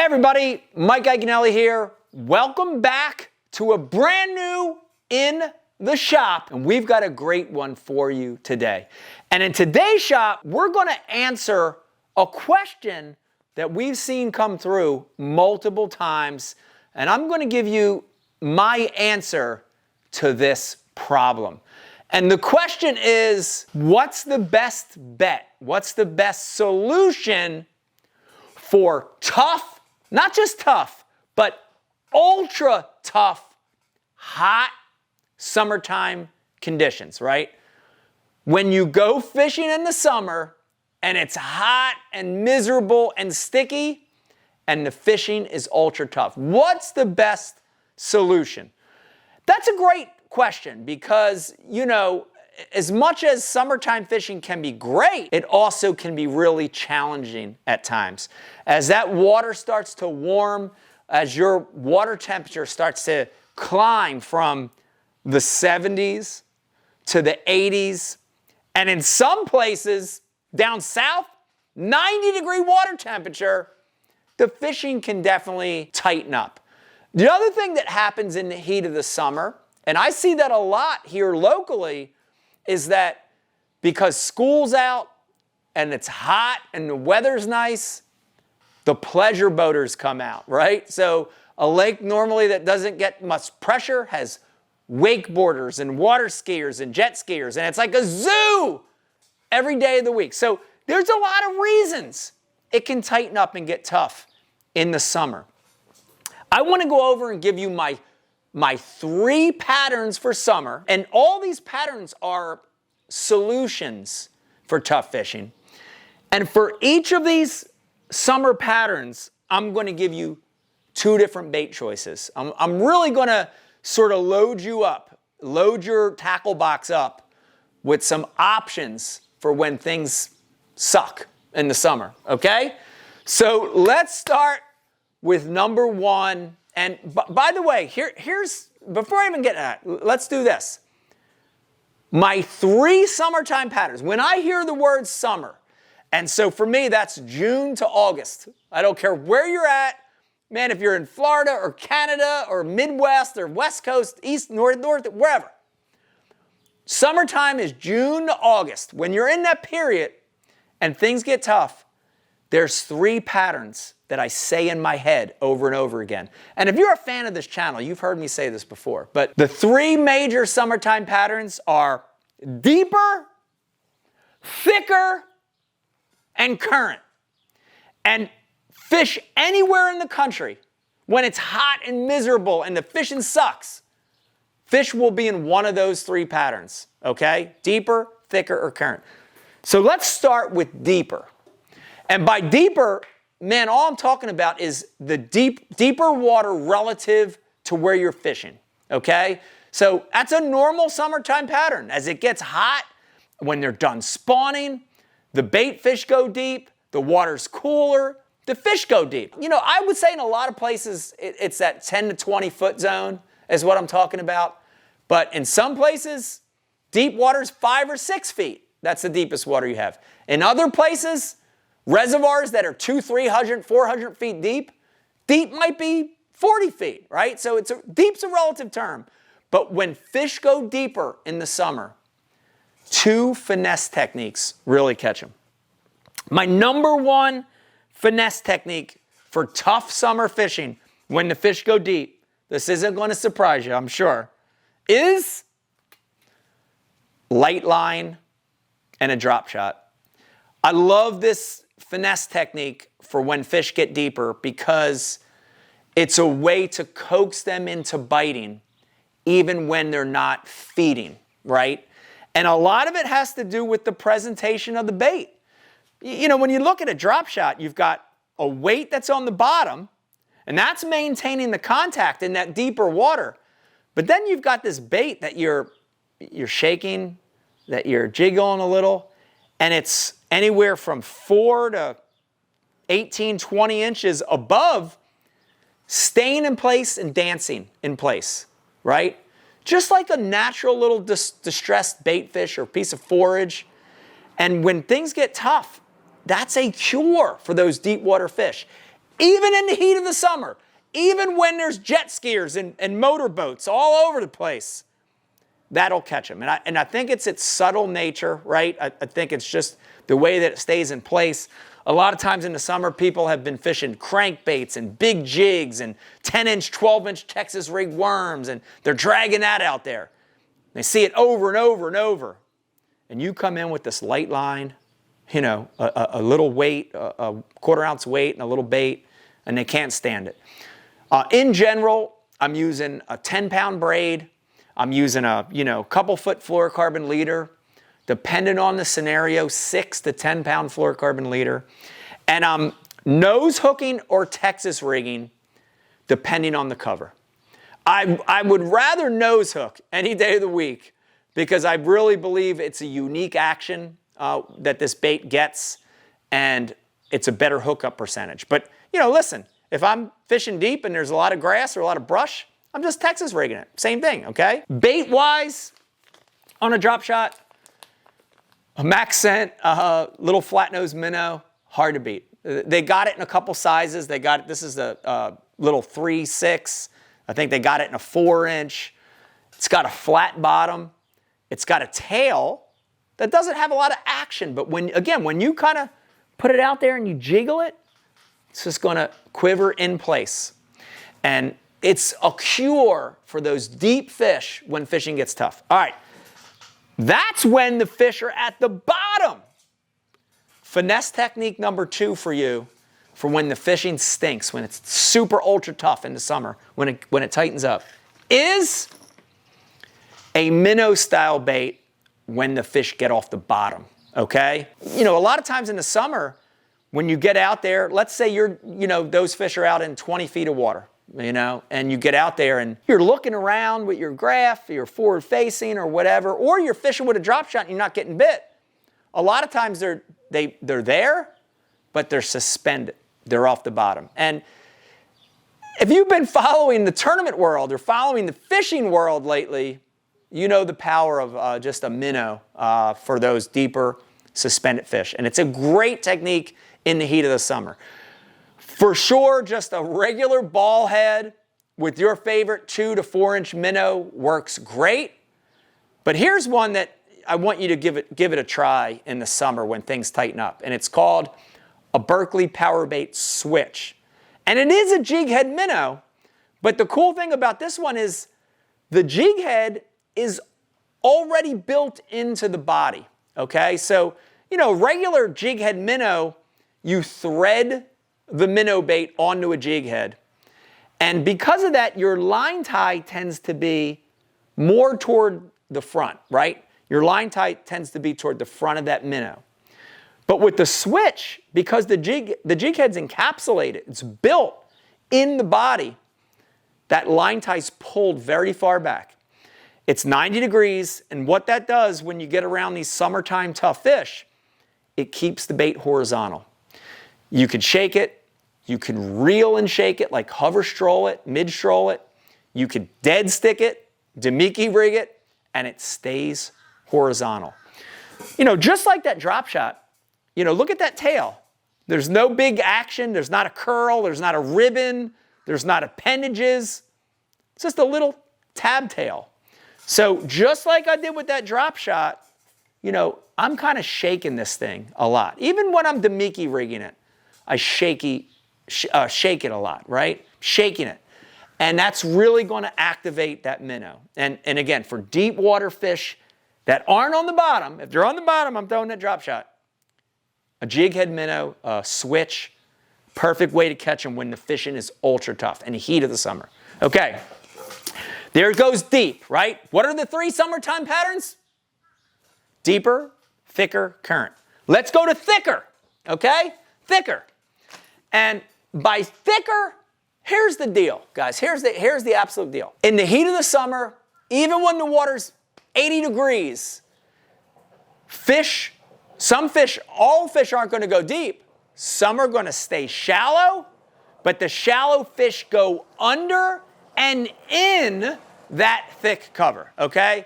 everybody, Mike Iaconelli here. Welcome back to a brand new In the Shop, and we've got a great one for you today. And in today's shop, we're going to answer a question that we've seen come through multiple times, and I'm going to give you my answer to this problem. And the question is, what's the best bet? What's the best solution for tough, not just tough, but ultra tough, hot summertime conditions, right? When you go fishing in the summer and it's hot and miserable and sticky and the fishing is ultra tough, what's the best solution? That's a great question because, you know, as much as summertime fishing can be great, it also can be really challenging at times. As that water starts to warm, as your water temperature starts to climb from the 70s to the 80s, and in some places down south, 90-degree water temperature, the fishing can definitely tighten up. The other thing that happens in the heat of the summer, and I see that a lot here locally, is that because school's out and it's hot and the weather's nice, the pleasure boaters come out, right? So a lake normally that doesn't get much pressure has wakeboarders and water skiers and jet skiers, and it's like a zoo every day of the week. So there's a lot of reasons it can tighten up and get tough in the summer. I want to go over and give you my 3 patterns for summer, and all these patterns are solutions for tough fishing. And for each of these summer patterns, I'm going to give you 2 different bait choices. I'm really going to sort of load you up, load your tackle box up with some options for when things suck in the summer, okay? So let's start with number 1. And by the way, here's, before I even get to that, let's do this. My 3 summertime patterns. When I hear the word summer, and so for me, that's June to August. I don't care where you're at. Man, if you're in Florida or Canada or Midwest or West Coast, East, North, wherever. Summertime is June to August. When you're in that period and things get tough, there's 3 patterns that I say in my head over and over again. And if you're a fan of this channel, you've heard me say this before, but the 3 major summertime patterns are deeper, thicker, and current. And fish anywhere in the country, when it's hot and miserable and the fishing sucks, fish will be in one of those 3 patterns, okay? Deeper, thicker, or current. So let's start with deeper. And by deeper, man, all I'm talking about is the deeper water relative to where you're fishing, okay? So that's a normal summertime pattern. As it gets hot, when they're done spawning, the bait fish go deep, the water's cooler, the fish go deep. You know, I would say in a lot of places, it's that 10 to 20 foot zone is what I'm talking about. But in some places, deep water's 5 or 6 feet. That's the deepest water you have. In other places, reservoirs that are 200, 300, 400 feet deep, deep might be 40 feet, right? So deep's a relative term. But when fish go deeper in the summer, 2 finesse techniques really catch them. My number 1 finesse technique for tough summer fishing when the fish go deep, this isn't going to surprise you, I'm sure, is light line and a drop shot. I love this finesse technique for when fish get deeper because it's a way to coax them into biting even when they're not feeding, right? And a lot of it has to do with the presentation of the bait. You know, when you look at a drop shot, you've got a weight that's on the bottom, and that's maintaining the contact in that deeper water. But then you've got this bait that you're shaking, that you're jiggling a little, and it's anywhere from 4 to 18, 20 inches above, staying in place and dancing in place, right? Just like a natural little distressed bait fish or piece of forage. And when things get tough, that's a cure for those deep water fish. even in the heat of the summer, even when there's jet skiers and motorboats all over the place, that'll catch them. And I think it's its subtle nature, right? I think it's just the way that it stays in place. A lot of times in the summer, people have been fishing crankbaits and big jigs and 10-inch, 12-inch Texas rig worms, and they're dragging that out there. They see it over and over and over. And you come in with this light line, you know, a little weight, a quarter-ounce weight and a little bait, and they can't stand it. In general, I'm using a 10-pound braid. I'm using a, couple-foot fluorocarbon leader. Depending on the scenario, 6 to 10-pound fluorocarbon leader. And I'm nose hooking or Texas rigging, depending on the cover. I would rather nose hook any day of the week because I really believe it's a unique action that this bait gets, and it's a better hookup percentage. But, listen, if I'm fishing deep and there's a lot of grass or a lot of brush, I'm just Texas rigging it. Same thing, okay? Bait-wise, on a drop shot, a Maxscent, little flat-nosed minnow, hard to beat. They got it in a couple sizes. They got it, this is a little 3/6. I think they got it in a 4-inch. It's got a flat bottom. It's got a tail that doesn't have a lot of action. But when you kind of put it out there and you jiggle it, it's just going to quiver in place. And it's a cure for those deep fish when fishing gets tough. All right. That's when the fish are at the bottom. Finesse technique number 2 for you for when the fishing stinks, when it's super ultra tough in the summer, when it tightens up, is a minnow style bait when the fish get off the bottom, okay? A lot of times in the summer, when you get out there, let's say those fish are out in 20 feet of water, and you get out there and you're looking around with your graph, you're forward facing or whatever, or you're fishing with a drop shot and you're not getting bit. A lot of times they're there, but they're suspended. They're off the bottom. And if you've been following the tournament world or following the fishing world lately, you know the power of just a minnow for those deeper suspended fish. And it's a great technique in the heat of the summer. For sure, just a regular ball head with your favorite 2 to 4-inch minnow works great. But here's one that I want you to give it a try in the summer when things tighten up. And it's called a Berkley PowerBait Switch. And it is a jig head minnow. But the cool thing about this one is the jig head is already built into the body. Okay? So, regular jig head minnow, you thread the minnow bait onto a jig head. And because of that, your line tie tends to be more toward the front, right? Your line tie tends to be toward the front of that minnow. But with the switch, because the jig head's encapsulated, it's built in the body, that line tie's pulled very far back. It's 90 degrees, and what that does when you get around these summertime tough fish, it keeps the bait horizontal. You can shake it. You can reel and shake it, like hover stroll it, mid stroll it. You could dead stick it, demicky rig it, and it stays horizontal. Just like that drop shot, look at that tail. There's no big action. There's not a curl. There's not a ribbon. There's not appendages. It's just a little tab tail. So just like I did with that drop shot, I'm kind of shaking this thing a lot. Even when I'm demicky rigging it, I shake it a lot, right? Shaking it. And that's really going to activate that minnow. And again, for deep water fish that aren't on the bottom, if they're on the bottom, I'm throwing that drop shot. A jig head minnow, a switch, perfect way to catch them when the fishing is ultra tough in the heat of the summer. Okay, there it goes deep, right? What are the 3 summertime patterns? Deeper, thicker, current. Let's go to thicker, okay? Thicker. And by thicker, here's the deal, guys. Here's the absolute deal. In the heat of the summer, even when the water's 80 degrees, all fish aren't going to go deep. Some are going to stay shallow, but the shallow fish go under and in that thick cover, okay?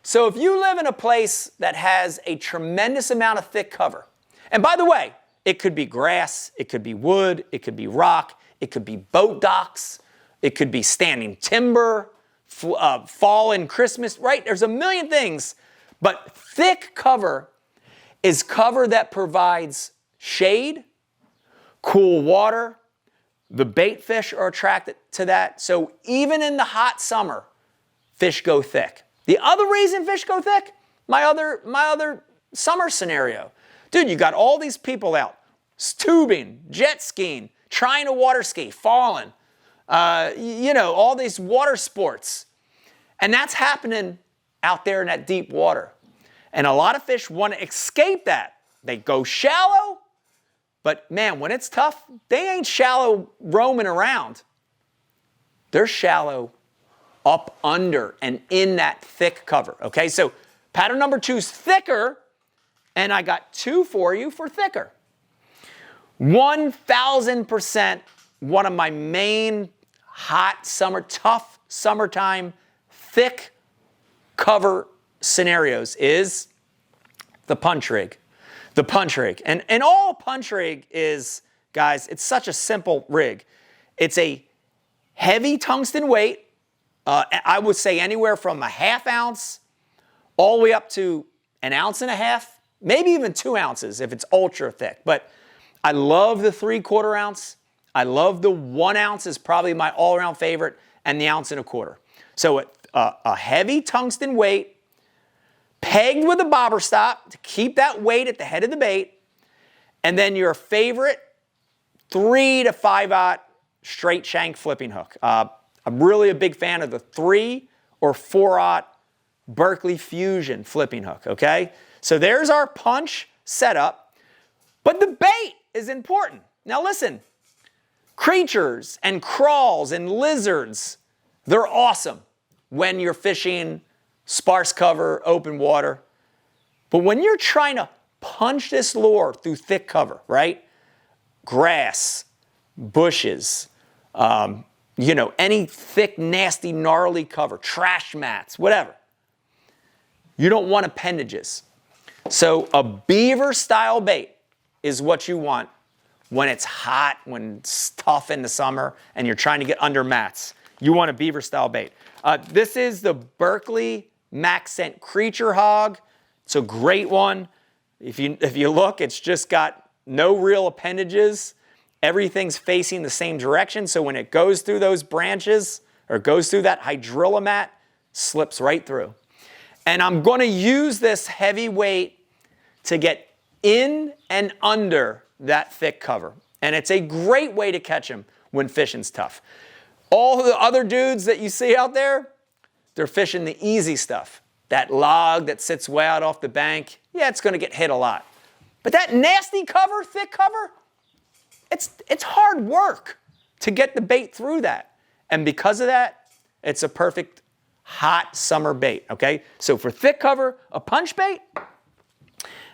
So if you live in a place that has a tremendous amount of thick cover, and by the way, It could be grass, it could be wood, it could be rock, it could be boat docks, it could be standing timber, fallen Christmas, right? There's a million things, but thick cover is cover that provides shade, cool water. The bait fish are attracted to that. So even in the hot summer, fish go thick. The other reason fish go thick, my other summer scenario. Dude, you got all these people out tubing, jet skiing, trying to water ski, falling, you know, all these water sports. And that's happening out there in that deep water. And a lot of fish want to escape that. They go shallow, but man, when it's tough, they ain't shallow roaming around. They're shallow up under and in that thick cover, okay? So pattern number 2 is thicker, and I got 2 for you for thicker. 1000% one of my main hot summer, tough summertime, thick cover scenarios is the punch rig. The punch rig. And all a punch rig is, guys, it's such a simple rig. It's a heavy tungsten weight. I would say anywhere from a ½ ounce all the way up to 1.5 ounces, maybe even 2 ounces if it's ultra thick. But I love the 3/4 ounce. I love the 1 ounce is probably my all-around favorite, and the 1.25 ounce. So a heavy tungsten weight, pegged with a bobber stop to keep that weight at the head of the bait, and then your favorite 3 to 5/0 straight shank flipping hook. I'm really a big fan of the 3 or 4/0 Berkley Fusion flipping hook, okay? So there's our punch setup, but the bait is important. Now listen, creatures and crawls and lizards, they're awesome when you're fishing sparse cover, open water. But when you're trying to punch this lure through thick cover, right? Grass, bushes, you know, any thick, nasty, gnarly cover, trash mats, whatever. You don't want appendages. So a beaver style bait is what you want when it's hot, when it's tough in the summer, and you're trying to get under mats. You want a beaver style bait. This is the Berkley Maxscent Creature Hawg. It's a great one. If you look, it's just got no real appendages. Everything's facing the same direction, so when it goes through those branches or goes through that hydrilla mat, slips right through. And I'm going to use this heavy weight to get in and under that thick cover. And it's a great way to catch them when fishing's tough. All the other dudes that you see out there, they're fishing the easy stuff. That log that sits way out off the bank, yeah, it's going to get hit a lot. But that nasty cover, thick cover, it's hard work to get the bait through that. And because of that, it's a perfect hot summer bait, okay? So for thick cover, a punch bait.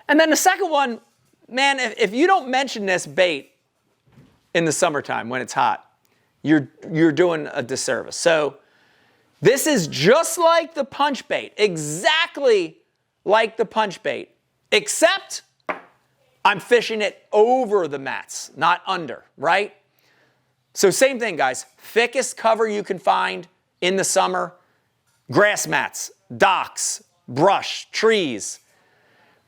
And then the second one, man, if you don't mention this bait in the summertime when it's hot, you're doing a disservice. So this is just like the punch bait, exactly like the punch bait, except I'm fishing it over the mats, not under, right? So same thing, guys. Thickest cover you can find in the summer, grass mats, docks, brush, trees.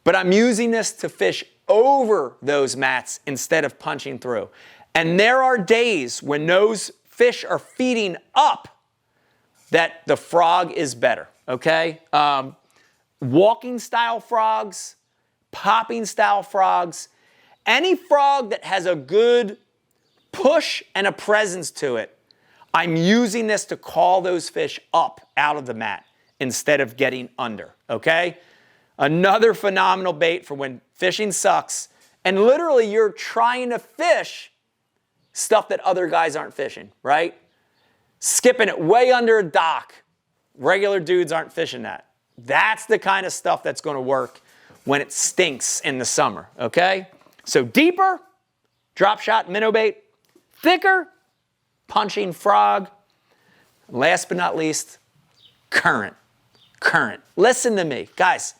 But I'm using this to fish over those mats instead of punching through. And there are days when those fish are feeding up that the frog is better, okay? Walking style frogs, popping style frogs, any frog that has a good push and a presence to it, I'm using this to call those fish up out of the mat instead of getting under, okay? Another phenomenal bait for when fishing sucks and literally you're trying to fish stuff that other guys aren't fishing, right? Skipping it way under a dock. Regular dudes aren't fishing that. That's the kind of stuff that's going to work when it stinks in the summer, okay? So deeper, drop shot minnow bait. Thicker, punching frog. Last but not least, current. Current. Listen to me. Guys,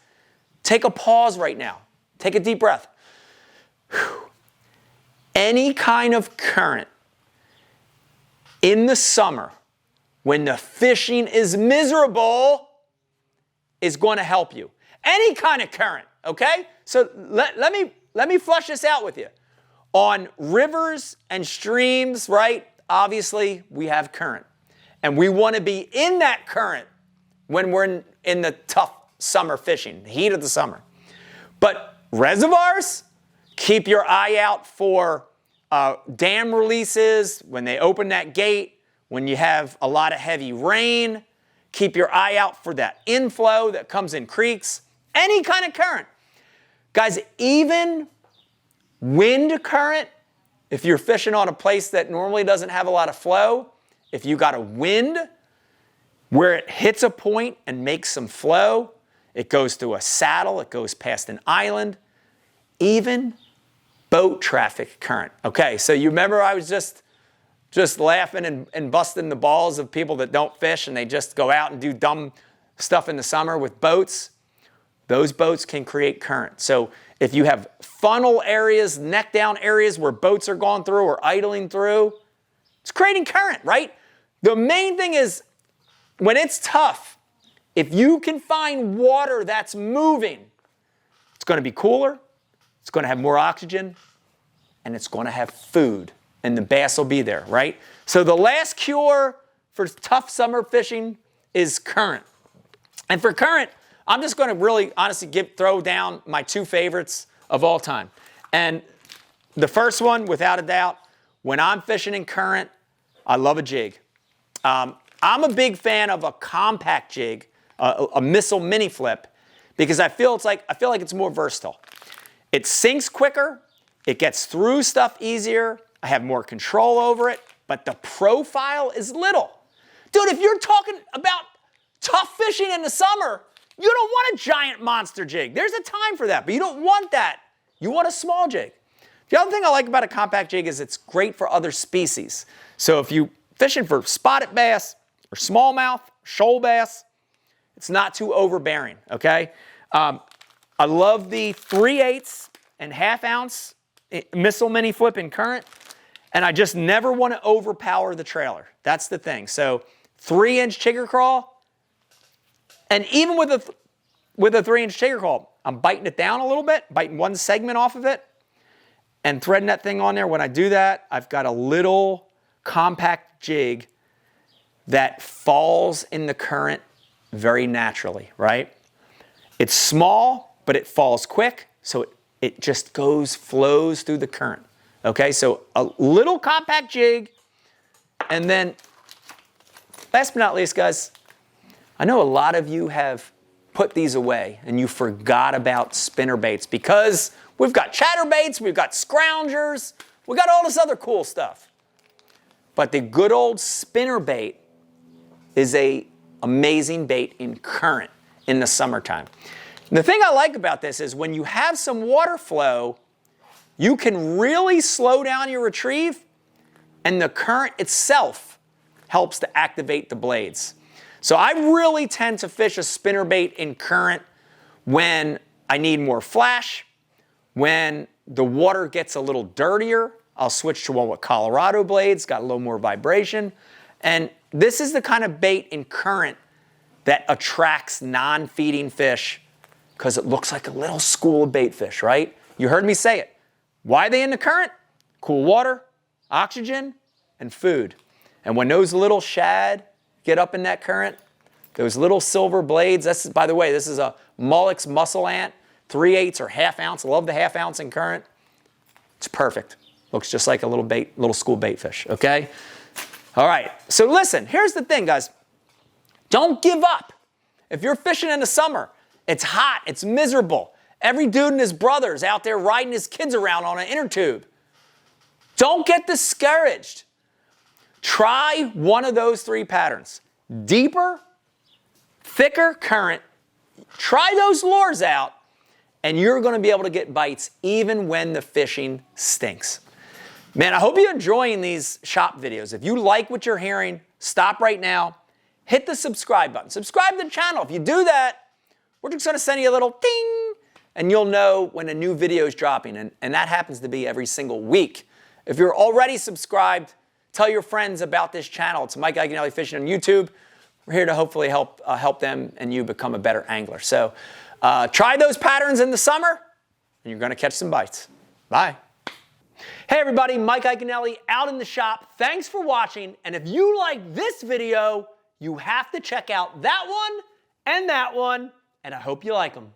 take a pause right now. Take a deep breath. Whew. Any kind of current in the summer when the fishing is miserable is going to help you. Any kind of current, okay? So let me flush this out with you. On rivers and streams, right? Obviously, we have current. And we want to be in that current when we're in the tough summer fishing, the heat of the summer. But reservoirs, keep your eye out for dam releases, when they open that gate, when you have a lot of heavy rain. Keep your eye out for that inflow that comes in creeks. Any kind of current. Guys, even wind current, if you're fishing on a place that normally doesn't have a lot of flow, if you got a wind where it hits a point and makes some flow, it goes through a saddle, it goes past an island, even boat traffic current. Okay, so you remember I was just laughing and busting the balls of people that don't fish and they just go out and do dumb stuff in the summer with boats. Those boats can create current. So if you have funnel areas, neck down areas where boats are going through or idling through, it's creating current, right? The main thing is when it's tough, if you can find water that's moving, it's going to be cooler, it's going to have more oxygen, and it's going to have food, and the bass will be there, right? So the last cure for tough summer fishing is current. And for current, I'm just going to really honestly throw down my two favorites of all time. And the first one, without a doubt, when I'm fishing in current, I love a jig. I'm a big fan of a compact jig, a missile mini flip, because I feel like it's more versatile. It sinks quicker, it gets through stuff easier, I have more control over it, but the profile is little. Dude, if you're talking about tough fishing in the summer, you don't want a giant monster jig. There's a time for that, but you don't want that. You want a small jig. The other thing I like about a compact jig is it's great for other species. So if you're fishing for spotted bass or smallmouth, shoal bass, it's not too overbearing, okay? I love the 3/8 and 1/2 ounce missile mini flip in current, and I just never want to overpower the trailer. That's the thing. So 3-inch chigger crawl, and even with a 3-inch chigger crawl, I'm biting it down a little bit, biting one segment off of it, and threading that thing on there. When I do that, I've got a little compact jig that falls in the current very naturally, right? It's small, but it falls quick, so it just flows through the current. Okay, so a little compact jig, and then last but not least, guys, I know a lot of you have put these away and you forgot about spinnerbaits because we've got chatterbaits, we've got scroungers, we got all this other cool stuff. But the good old spinnerbait is an amazing bait in current in the summertime. And the thing I like about this is when you have some water flow, you can really slow down your retrieve, and the current itself helps to activate the blades. So I really tend to fish a spinnerbait in current when I need more flash, when the water gets a little dirtier. I'll switch to one with Colorado blades, got a little more vibration. And this is the kind of bait in current that attracts non-feeding fish because it looks like a little school of bait fish, right? You heard me say it. Why are they in the current? Cool water, oxygen, and food. And when those little shad get up in that current, those little silver blades, by the way, this is a Molix muscle ant, 3/8 or 1/2 ounce. I love the 1/2 ounce in current. It's perfect. Looks just like a little school bait fish, okay? All right, so listen, here's the thing, guys. Don't give up. If you're fishing in the summer, it's hot, it's miserable. Every dude and his brother is out there riding his kids around on an inner tube. Don't get discouraged. Try one of those 3 patterns. Deeper, thicker current. Try those lures out, and you're going to be able to get bites even when the fishing stinks. Man, I hope you're enjoying these shop videos. If you like what you're hearing, stop right now. Hit the subscribe button. Subscribe to the channel. If you do that, we're just going to send you a little ding, and you'll know when a new video is dropping. And that happens to be every single week. If you're already subscribed, tell your friends about this channel. It's Mike Iaconelli Fishing on YouTube. We're here to hopefully help them and you become a better angler. So try those patterns in the summer, and you're going to catch some bites. Bye. Hey everybody, Mike Iaconelli out in the shop. Thanks for watching. And if you like this video, you have to check out that one, and I hope you like them.